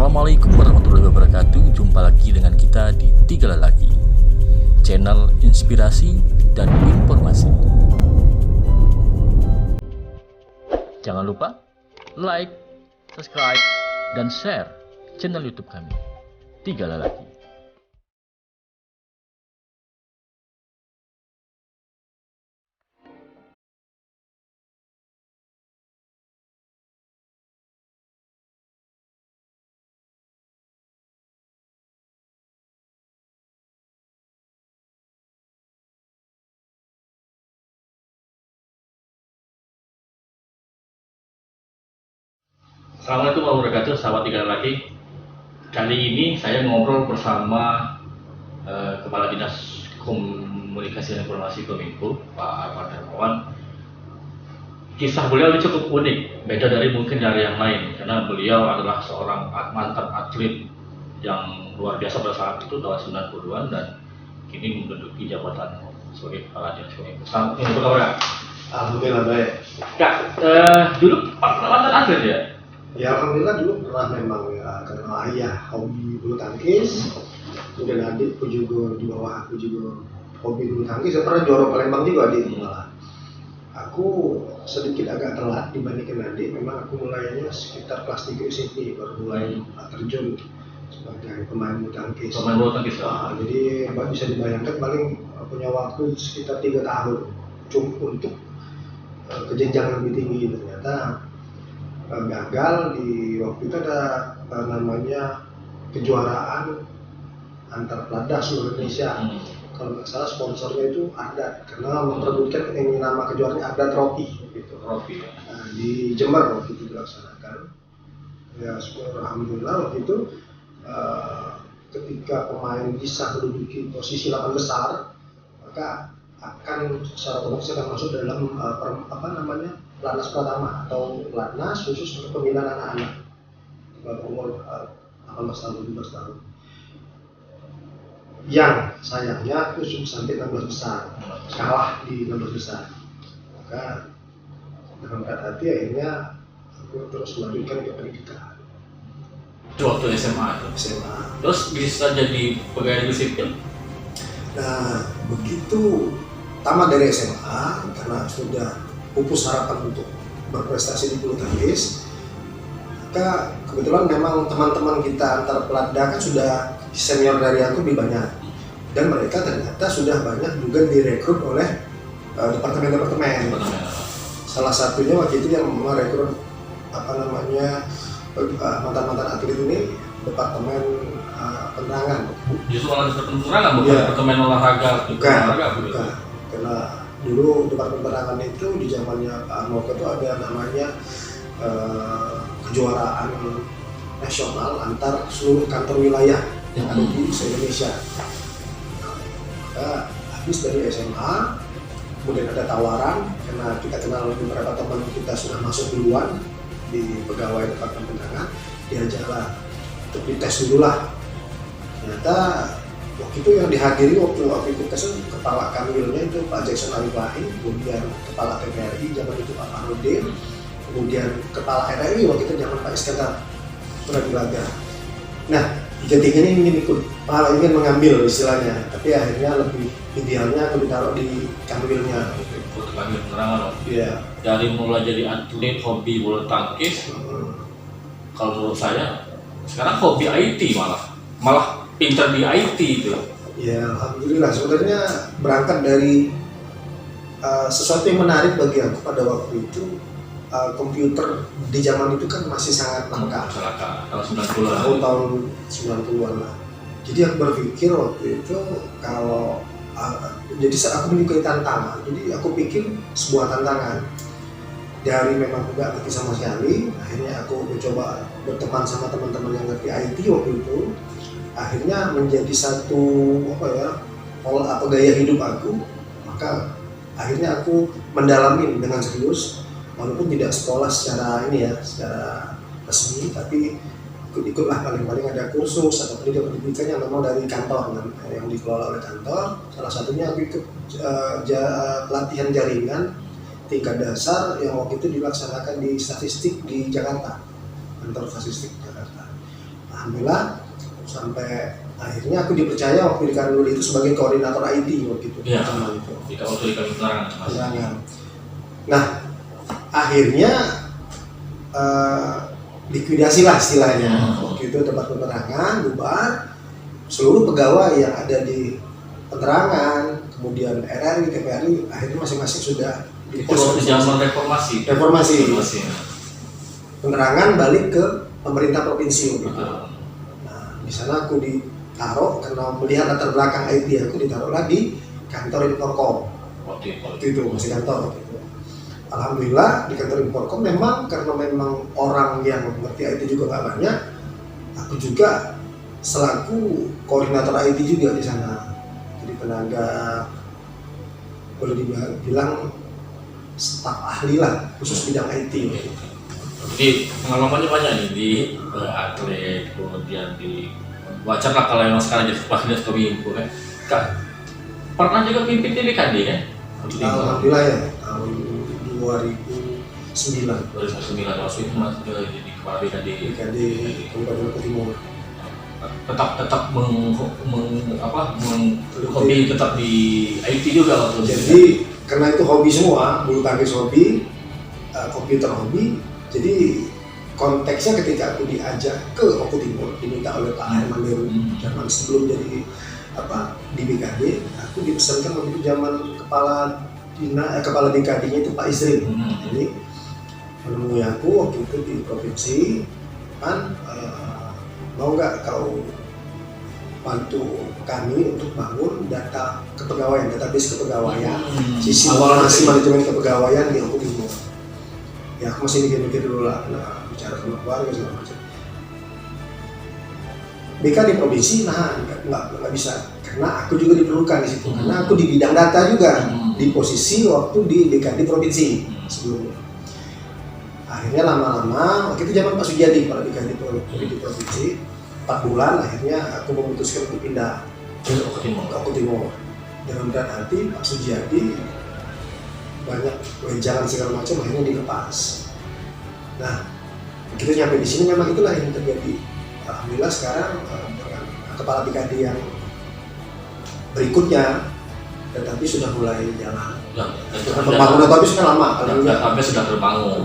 Assalamualaikum warahmatullahi wabarakatuh. Jumpa lagi dengan kita di Tiga Lelaki, channel inspirasi dan informasi. Jangan lupa like, subscribe, dan share channel YouTube kami, Tiga Lelaki. Assalamualaikum warahmatullahi wabarakatuh, sahabat Tiga Lelaki. Kali ini saya ngobrol bersama Kepala Dinas Komunikasi dan Informasi Kominfo, Pak Ahmad Darmawan. Kisah beliau ini cukup unik, beda dari mungkin dari yang lain, karena beliau adalah seorang mantan atlet yang luar biasa pada saat itu tahun 90-an dan kini menduduki jabatan sebagai Kepala Dinas Kominfo. Ini apa kabar? Alhamdulillah baik. Kak, dulu mantan atlet ya? Ya alhamdulillah dulu pernah memang ya, karena ayah hobi bulu tangkis, kemudian adikku juga di bawah aku juga hobi bulu tangkis. Saya pernah juara Palembang juga adik malah. Aku sedikit agak telat dibandingkan adik. Memang aku mulainya sekitar kelas 3 SMP baru mulai terjun sebagai pemain bulu tangkis. Pemain bulu tangkis. Jadi bisa dibayangkan paling punya waktu sekitar 3 tahun untuk ke jenjang lebih tinggi. Ternyata gagal di waktu itu ada namanya kejuaraan antar pelada seluruh Indonesia. Kalau nggak salah sponsornya itu Ardat, karena memperebutkan ini nama kejuaraannya Ardat Trophy gitu. Nah, di Jember waktu itu dilaksanakan. Ya alhamdulillah waktu itu ketika pemain bisa menduduki posisi 8 besar, maka akan secara otomatis akan masuk dalam Pelatnas pertama atau pelatnas khusus untuk pembinaan anak-anak umur 18 tahun, 17 tahun. Yang sayangnya aku sampai 16 besar, kalah di 16 besar. Maka dengan berat hati akhirnya aku terus melanjutkan ke pendidikan. Itu waktu SMA. Terus bisa jadi pegawai negeri sipil? Nah, begitu tamat dari SMA karena sudah pupus harapan untuk berprestasi di bulu tangkis, maka kebetulan memang teman-teman kita antar pelada kan sudah senior dari aku lebih banyak, dan mereka ternyata sudah banyak juga direkrut oleh departemen-departemen. Salah satunya waktu itu yang merekrut mantan-mantan atlet ini departemen penerangan. Justru malah penerangan, bukan departemen olahraga. Bukan. Karena dulu departemen penerangan itu di zamannya Pak Armoko itu ada namanya kejuaraan nasional antar seluruh kantor wilayah yang ada di se-Indonesia. Maka habis dari SMA, kemudian ada tawaran karena kita kenal beberapa teman kita sudah masuk duluan di pegawai departemen penerangan, diajaklah untuk dites dulu lah. Ternyata waktu itu yang dihadiri waktu itu tes kepala kanwilnya itu Pak Jackson Alibahi, kemudian kepala TVRI zaman itu Pak Farudin, kemudian kepala RRI waktu itu zaman Pak Iskandar Pradiraga. Nah, tiga-tiga ini ingin mengambil istilahnya, tapi akhirnya lebih idealnya aku ditaruh di kanwilnya. Untuk kanwil penerangan. Iya. Dari mulai jadi atlet hobi bulu tangkis, kalau menurut saya sekarang hobi IT malah pinter di IT itu. Ya alhamdulillah, sebenarnya berangkat dari sesuatu yang menarik bagi aku pada waktu itu. Komputer di zaman itu kan masih sangat langka. Tahun 90-an. Tahun 90-an lah. Jadi aku berpikir waktu itu kalau jadi aku menyukai tantangan. Jadi aku pikir sebuah tantangan. Dari memang nggak ngerti sama sekali, akhirnya aku mencoba berteman sama teman-teman yang ngerti IT waktu itu. Akhirnya menjadi satu pola atau gaya hidup aku. Maka akhirnya aku mendalami dengan serius, walaupun tidak sekolah secara resmi, tapi ikut-ikutlah paling-paling ada kursus atau pendidikan yang memang dari kantor yang dikelola oleh kantor. Salah satunya aku ikut pelatihan jaringan tingkat dasar yang waktu itu dilaksanakan di statistik di Jakarta, kantor statistik Jakarta. Alhamdulillah sampai akhirnya aku dipercaya waktu di Kanwil itu sebagai koordinator IT waktu itu. Iya. Itu. Waktu di kami Penerangan. Nah, akhirnya likuidasi lah istilahnya. Waktu itu tempat penerangan bubar, seluruh pegawai yang ada di penerangan, kemudian RRI, TPRI, akhirnya masing-masing sudah di itu waktu zaman reformasi. Penerangan balik ke pemerintah provinsi gitu. Nah, di sana aku ditaruh karena melihat latar belakang IT, aku ditaruh lagi kantor Inforkom. Waktu itu masih kantor gitu. Alhamdulillah di kantor Inforkom memang karena memang orang yang mengerti IT juga nggak banyak, aku juga selaku koordinator IT juga di sana. Jadi tenaga boleh dibilang staf ahli lah khusus bidang IT. Jadi pengalamannya banyak nih di atlet, kemudian di wajar lah kalau yang sekarang jadi kepala dinas Kominfo kan. Kak, pernah juga pimpin di BKD kan? Alhamdulillah ya, tahun 2009 waktu itu masih jadi kepala BKD Kabupaten Lombok Timur. Tetap hobi tetap di IT juga waktu itu. Jadi karena itu hobi semua, bulu tangkis hobi, komputer hobi. Jadi konteksnya ketika aku diajak ke Oku Timur, diminta oleh Pak Herman Deru, zaman sebelum jadi di BKD, aku dipesankan waktu itu zaman kepala BKD-nya itu Pak Isrin. Jadi menemui aku waktu itu di provinsi, kan mau nggak kau bantu kami untuk bangun data kepegawaian, database kepegawaian, sisi manajemen kepegawaian di Oku Timur. Ya aku masih mikir dulu lah, bicara sama keluarga segala macam. BK di provinsi, nggak bisa, karena aku juga diperlukan di situ, karena aku di bidang data juga, di posisi waktu di BK di provinsi sebelumnya. Akhirnya lama-lama, waktu itu zaman Pak Sujadi pada BK di provinsi, 4 bulan akhirnya aku memutuskan untuk pindah ke Oku Timur. Dengan berat hati Pak Sujadi banyak wejangan segala macam akhirnya dilepas. Nah, begitu nyampe di sini memang itulah yang terjadi. Alhamdulillah sekarang dengan kepala BKD yang berikutnya, tetapi sudah mulai jalan. Pembangunan tapi sudah lama. Tapi sudah terbangun.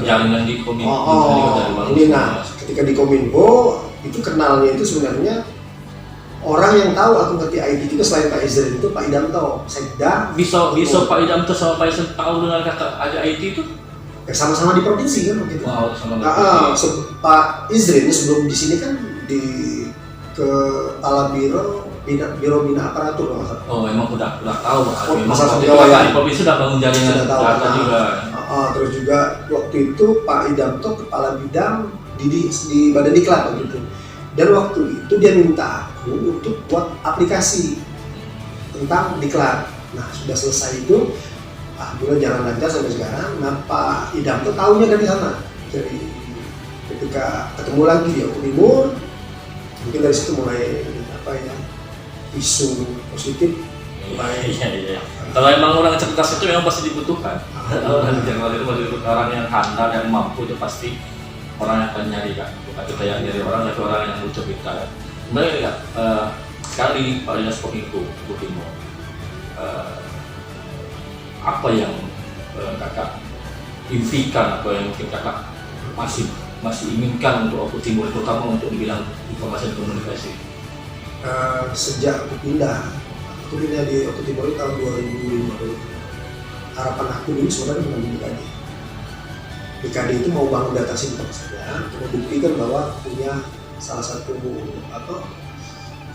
Jaringan di Kominfo. Ini ketika di Kominfo itu kenalnya itu sebenarnya orang yang tahu aku ngerti IT juga selain Pak Izrin itu Pak Idamto, Sekda. Bisa Pak Idamto sama Pak Izrin tahu dengan kakak ada IT itu? Sama-sama di provinsi kan waktu itu. Pak Izrin sebelum di sini kan di kepala biro bina aparatur loh. Oh, emang udah tahu. Masalah pegawai provinsi sudah bangun jaringan data juga. Terus juga waktu itu Pak Idamto kepala bidang di Badan Diklat gitu. Dan waktu itu dia minta aku untuk buat aplikasi tentang diklat. Nah sudah selesai itu, alhamdulillah jalan lancar sampai sekarang. Nah Pak Idamto tahunya dari sana. Jadi ketika ketemu lagi di Oku Timur, mungkin dari situ mulai isu positif. Iya. Kalau emang orang cerdas itu memang pasti dibutuhkan. Orang yang handal yang mampu itu pasti orang yang akan nyari kan. Bukan kita yang nyari orang, tapi orang yang butuh kita. Sebenarnya ya, sekali Pak Dinas Kominfo Oku Timur, apa yang kakak impikan, apa yang mungkin kakak masih inginkan untuk Oku Timur, terutama untuk dibilang informasi dan komunikasi? Sejak aku pindah di Oku Timur tahun 2005. Harapan aku dulu sebenarnya bukan di BKD. BKD itu mau bangun data center saja, membuktikan bahwa punya salah satu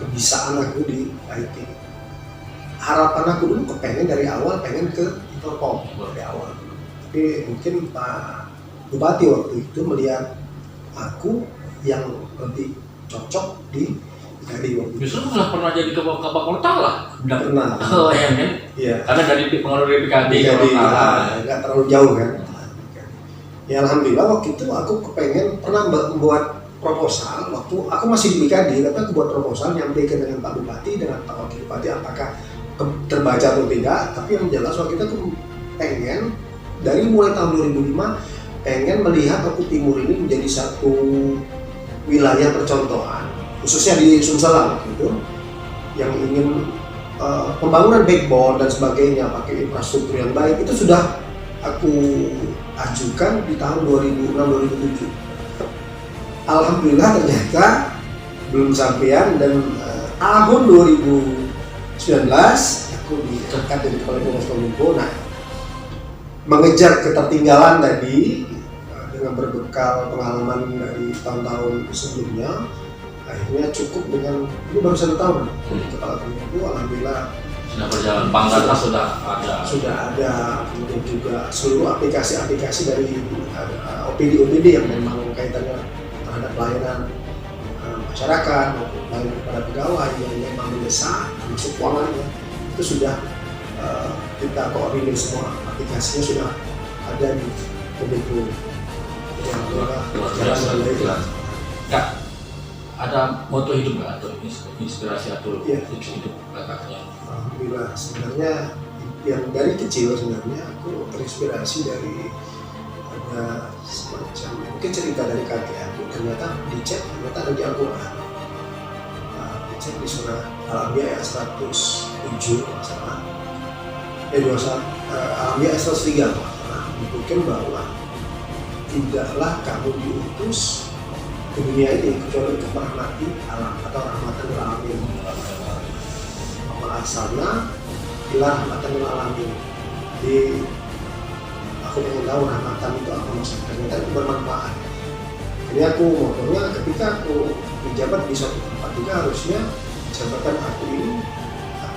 kebisaan aku di IT. Harapan aku dulu kepengen dari awal pengen ke Inforkom dari awal. Tapi mungkin Pak Bupati waktu itu melihat aku yang lebih cocok di BKD waktu itu. Justru nggak pernah jadi Kapolta lah. Pernah. Oh ya kan? Iya. Karena dari pengaruh dari BKD nggak terlalu jauh kan. Ya alhamdulillah waktu itu aku kepengen pernah membuat proposal waktu aku masih di BKD, tapi aku buat proposal nyampaikan dengan Pak Bupati dengan Pak Wakil Bupati apakah terbaca atau tidak. Tapi yang jelas waktu itu aku pengen dari mulai tahun 2005 pengen melihat Oku Timur ini menjadi satu wilayah percontohan, khususnya di Sumsel gitu, yang ingin pembangunan backbone dan sebagainya pakai infrastruktur yang baik, itu sudah aku ajukan di tahun 2006-2007. Alhamdulillah ternyata belum sampean, dan tahun 2019 aku diangkat dari Kepala Dinas Kominfo. Nah, mengejar ketertinggalan tadi dengan berbekal pengalaman dari tahun-tahun sebelumnya, akhirnya cukup dengan ini baru 1 tahun di Kepala Kominfo. Alhamdulillah sudah berjalan, Pangkatnya sudah ada, kemudian juga seluruh aplikasi-aplikasi dari OPD yang memang kaitannya terhadap pelayanan masyarakat maupun pelayanan kepada pegawai yang memang mendesak, termasuk keuangannya, itu sudah kita koordinir semua, aplikasinya sudah ada di Kominfo. Luar biasa. Kak, ada moto hidup nggak atau inspirasi atau hidup kakaknya? Alhamdulillah, sebenarnya yang dari kecil sebenarnya aku terinspirasi dari ada semacam mungkin cerita dari kakek aku, ternyata ternyata ada di Al-Quran, dicek di surah Al-Anbiya ayat 107 masalah, 21 Al-Anbiya ayat 103 masalah, menyebutkan bahwa tidaklah kamu diutus ke dunia ini kecuali untuk merahmati alam atau rahmatan lil alamin. Asalnya ila rahmatan lil alamin. Jadi aku ingin tahu rahmatan itu apa maksudnya, ternyata itu bermanfaat. Jadi aku motornya ketika aku menjabat di suatu tempat juga harusnya jabatan aku ini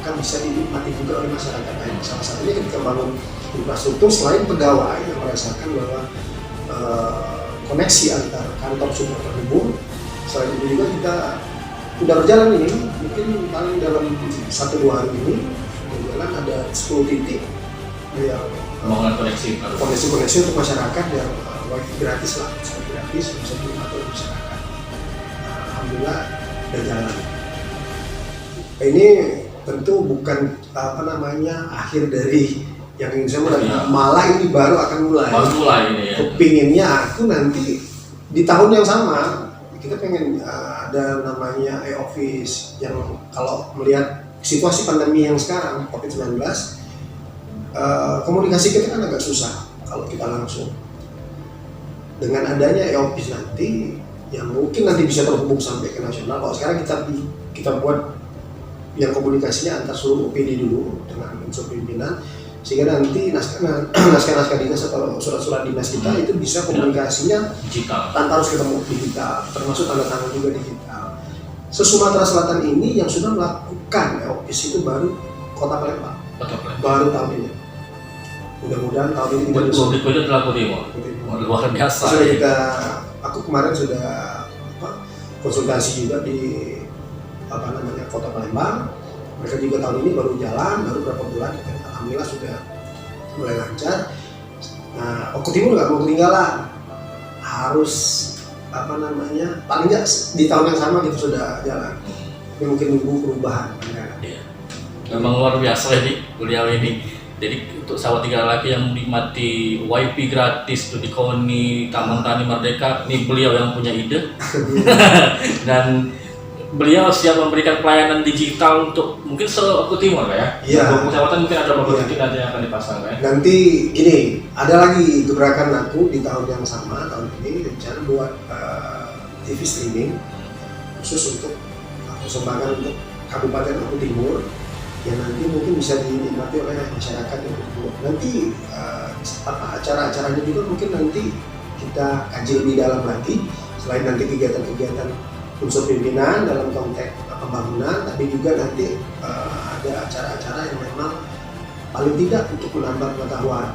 akan bisa dinikmati juga oleh masyarakat lain. Salah satunya ketika bangun infrastruktur, selain pegawai yang merasakan bahwa koneksi antar kantor sudah terhubung, selain itu juga kita udah berjalan ini, mungkin paling dalam 1-2 hari ini berjalan ada 10 titik yang koneksi untuk masyarakat yang wifi gratis lah, gratis bisa dinikmati oleh masyarakat. Alhamdulillah udah jalan. Ini tentu bukan akhir dari yang ingin saya mulai, malah ini baru akan mulai. Ini ya. Kepinginnya aku nanti di tahun yang sama kita pengen ada namanya e-office yang kalau melihat situasi pandemi yang sekarang COVID-19, komunikasi kita kan agak susah kalau kita langsung. Dengan adanya e-office nanti yang mungkin nanti bisa terhubung sampai ke nasional. Kalau sekarang kita buat yang komunikasinya antar seluruh OPD dulu dengan unsur pimpinan, sehingga nanti naskah dinas atau surat-surat dinas kita itu bisa komunikasinya digital, tanpa harus ketemu digital, termasuk tanda tangan juga digital. Se-Sumatera Selatan ini yang sudah melakukan e-office itu baru Kota Palembang, baru tahun ini. Mudah-mudahan tahun ini kita bisa. Itu telah luar biasa. Aku kemarin sudah konsultasi juga di Kota Palembang. Mereka juga tahun ini baru jalan, baru berapa bulan, dan alhamdulillah sudah mulai lancar. Nah, Oku Timur nggak mau ketinggalan, harus paling nggak di tahun yang sama kita sudah jalan. Tapi mungkin nunggu perubahan. Ya. Memang luar biasa ini beliau ini. Jadi untuk sahabat Tiga Laki yang menikmati wifi gratis tuh di KONI, Taman Tani Merdeka, ini beliau yang punya ide. Dan beliau siap memberikan pelayanan digital untuk mungkin se-Oku Timur ya. Iya. Kecamatan mungkin ada beberapa titik nanti yang akan dipasang ya. Nanti gini, ada lagi gebrakan aku di tahun yang sama, tahun ini rencana buat TV streaming khusus untuk persembahan untuk Kabupaten Oku Timur yang nanti mungkin bisa dinikmati oleh masyarakat yang Timur. Nanti acara-acaranya juga mungkin nanti kita kaji lebih dalam lagi, selain nanti kegiatan-kegiatan unsur pimpinan dalam konteks pembangunan, tapi juga nanti ada acara-acara yang memang paling tidak untuk menambah pengetahuan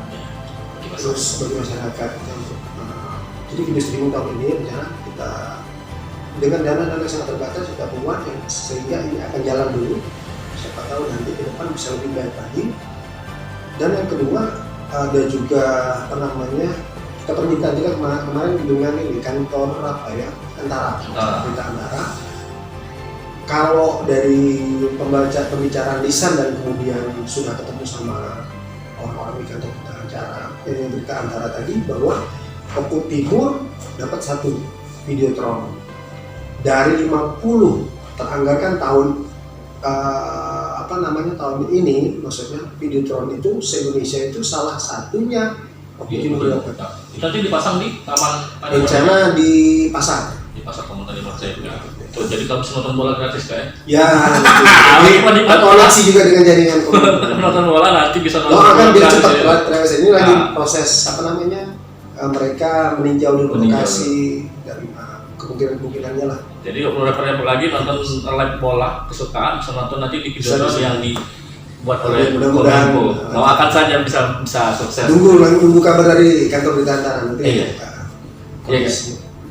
terus bagi masyarakat. Jadi video streaming tahun ini rencana kita dengan dana yang sangat terbatas kita buat yang sehingga ini akan jalan dulu. Siapa tahu nanti ke depan bisa lebih baik lagi. Dan yang kedua ada juga kita permintaan juga kemarin dengan ini kantor antara. Kalau dari pembicaraan lisan dan kemudian sudah ketemu sama orang-orang di kantor berita antara tadi bahwa Oku Timur dapat 1 videotron dari 50 teranggarkan tahun tahun ini, maksudnya Videotron itu se-Indonesia itu salah satunya videografer. Itu nanti dipasang di taman Rencana di pasar taman tadi Mas Jaya. Tuh, jadi kalau bisa nonton bola gratis kan? ya. Jadi koneksi juga dengan jaringan nonton bola nanti bisa nonton. Kan biar cepat ini lagi proses mereka meninjau dulu lokasi dari kemungkinan-kemungkinannya lah. Jadi kalau referensi lagi nonton live bola kesukaan bisa nonton nanti di video yang dibuat oleh mudah-mudahan doakan saja bisa sukses. Nunggu kabar dari kantor berita antara nanti. Iya.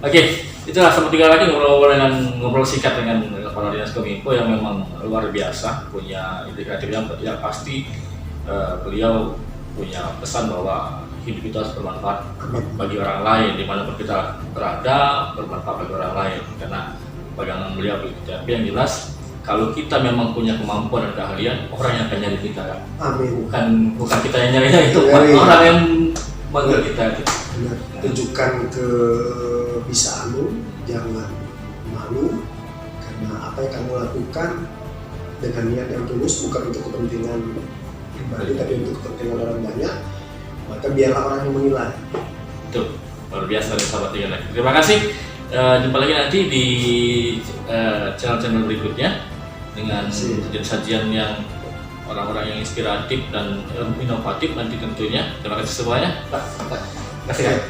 Oke, itulah seperti lagi ngobrol singkat dengan Kepala Dinas Kominfo yang memang luar biasa, punya indikatif yang pasti beliau punya pesan bahwa hidup itu harus bermanfaat bagi orang lain, dimanapun kita berada, bermanfaat bagi orang lain, karena pegangan beliau begitu. Tapi yang jelas, kalau kita memang punya kemampuan dan keahlian, orang yang akan nyari kita. Amin. Bukan kita yang nyarinya, itu orang yang manggil kita. Benar. Tunjukkan kebisaanmu, jangan malu, karena apa yang kamu lakukan dengan niat yang tulus, bukan untuk kepentingan pribadi, tapi untuk kepentingan orang banyak. Maka biarlah orang yang menilai. Itu luar biasa dari sahabat Tiga Lagi. Terima kasih. Jumpa lagi nanti di channel-channel berikutnya dengan sajian yang orang-orang yang inspiratif dan inovatif nanti tentunya. Terima kasih semuanya. Terima kasih.